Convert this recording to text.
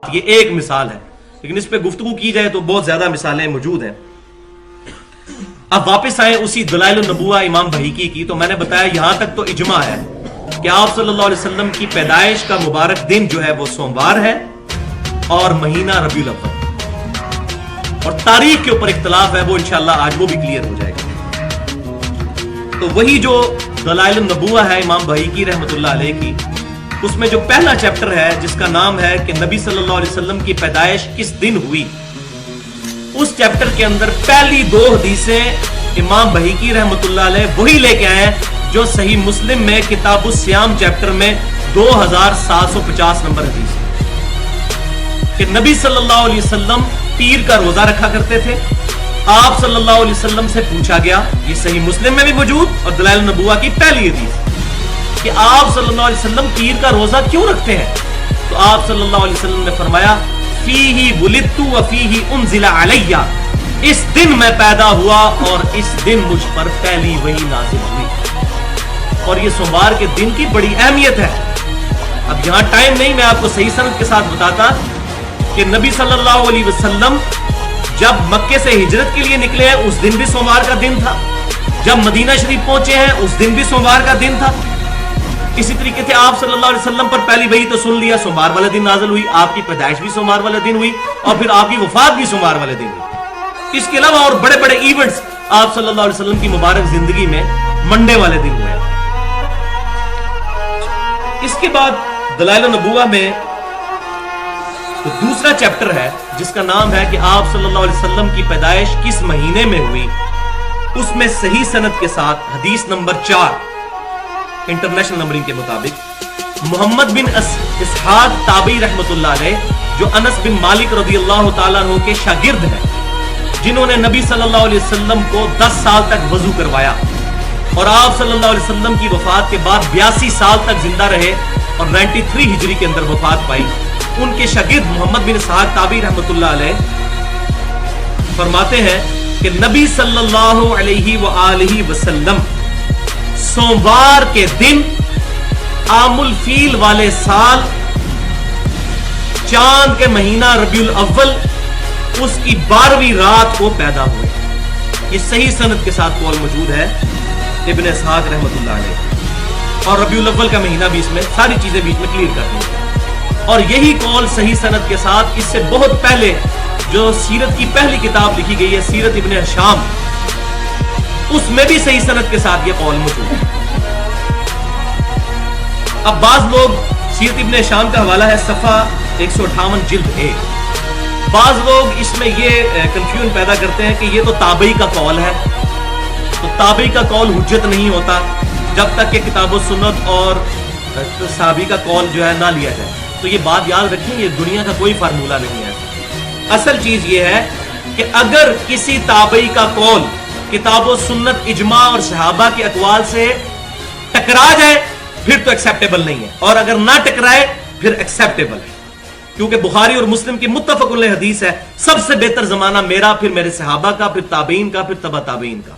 یہ ایک مثال ہے، لیکن اس پہ گفتگو کی جائے تو بہت زیادہ مثالیں موجود ہیں۔ اب واپس آئیں اسی دلائل النبوہ امام بہیقی کی، تو میں نے بتایا یہاں تک تو اجماع ہے کہ آپ صلی اللہ علیہ وسلم کی پیدائش کا مبارک دن جو ہے وہ سوموار ہے اور مہینہ ربیع الاول، اور تاریخ کے اوپر اختلاف ہے، وہ انشاءاللہ آج وہ بھی کلیئر ہو جائے گا۔ تو وہی جو دلائل النبوہ ہے امام بہیقی رحمۃ اللہ علیہ کی، اس میں جو پہلا چیپٹر ہے جس کا نام ہے کہ نبی صلی اللہ علیہ وسلم کی پیدائش کس دن ہوئی، اس چیپٹر کے اندر پہلی دو حدیثیں امام بہیقی رحمۃ اللہ علیہ وہی لے کے آئے ہیں جو صحیح مسلم میں کتاب الصیام چیپٹر میں 2750 نمبر حدیث ہے، کہ نبی صلی اللہ علیہ وسلم پیر کا روزہ رکھا کرتے تھے۔ آپ صلی اللہ علیہ وسلم سے پوچھا گیا، یہ صحیح مسلم میں بھی موجود اور دلائل النبوہ کی پہلی حدیث، کہ آپ صلی اللہ علیہ وسلم پیر کا روزہ کیوں رکھتے ہیں؟ تو آپ صلی اللہ علیہ وسلم نے فرمایا فیہ ولدت وفیہ انزل علی، اس دن میں پیدا ہوا اور اس دن مجھ پر پہلی وحی نازل ہوئی۔ اور یہ سوموار کے دن کی بڑی اہمیت ہے۔ اب یہاں ٹائم نہیں، میں آپ کو صحیح سند کے ساتھ بتاتا کہ نبی صلی اللہ علیہ وسلم جب مکے سے ہجرت کے لیے نکلے ہیں اس دن بھی سوموار کا دن تھا، جب مدینہ شریف پہنچے ہیں اس دن بھی سوموار کا دن تھا۔ اسی طریقے سے آپ صلی اللہ علیہ وسلم پر پہلی وحی تو سن لیا، سوموار والے دن نازل ہوئی، آپ کی پیدائش بھی سوموار والے دن ہوئی، اور پھر آپ کی وفات بھی سوموار والے دن ہوئی۔ اس کے علاوہ اور بڑے بڑے ایونٹس آپ صلی اللہ علیہ وسلم کی مبارک زندگی میں منڈے والے دن ہوئے۔ اس کے بعد دلائل النبوہ میں تو دوسرا چیپٹر ہے جس کا نام ہے کہ آپ صلی اللہ علیہ وسلم کی پیدائش کس مہینے میں ہوئی، اس میں صحیح سند کے ساتھ حدیث نمبر 4 انٹرنیشنل نمبرنگ کے مطابق محمد بن اسحاق تابعی رحمۃ اللہ علیہ، جو انس بن مالک رضی اللہ تعالیٰ عنہ کے شاگرد ہیں، جنہوں نے نبی صلی اللہ علیہ وسلم کو 10 سال تک وضو کروایا اور آپ صلی اللہ علیہ وسلم کی وفات کے بعد 82 سال تک زندہ رہے اور 93 ہجری کے اندر وفات پائی، ان کے شاگرد محمد بن اسحاق تابعی رحمۃ اللہ علیہ فرماتے ہیں کہ نبی صلی اللہ علیہ وآلہ وسلم سوموار کے دن عام الفیل والے سال چاند کے مہینہ ربیع الاول اس کی 12ویں رات کو پیدا ہوئے۔ یہ صحیح سند کے ساتھ قول موجود ہے ابن اسحاق رحمۃ اللہ علیہ، اور ربیع الاول کا مہینہ بھی اس میں، ساری چیزیں بیچ میں کلیئر کر دیں۔ اور یہی قول صحیح سند کے ساتھ اس سے بہت پہلے جو سیرت کی پہلی کتاب لکھی گئی ہے سیرت ابن ہشام، اس میں بھی صحیح سند کے ساتھ یہ قول موجود ہے۔ اب بعض لوگ سیرت ابن ہشام کا حوالہ ہے صفحہ 158 جلد 1، بعض لوگ اس میں یہ کنفیوژن پیدا کرتے ہیں کہ یہ تو تابعی کا قول ہے، تو تابعی کا قول حجت نہیں ہوتا جب تک کہ کتاب و سنت اور صحابی کا قول جو ہے نہ لیا جائے۔ تو یہ بات یاد رکھیں، یہ دنیا کا کوئی فارمولہ نہیں ہے۔ اصل چیز یہ ہے کہ اگر کسی تابعی کا قول کتاب و سنت، اجماع اور صحابہ کے اقوال سے ٹکرا جائے پھر تو ایکسیپٹیبل نہیں ہے، اور اگر نہ ٹکرائے پھر ایکسیپٹیبل ہے، کیونکہ بخاری اور مسلم کی متفق علیہ حدیث ہے، سب سے بہتر زمانہ میرا، پھر میرے صحابہ کا، پھر تابعین کا، پھر تبع تابعین کا۔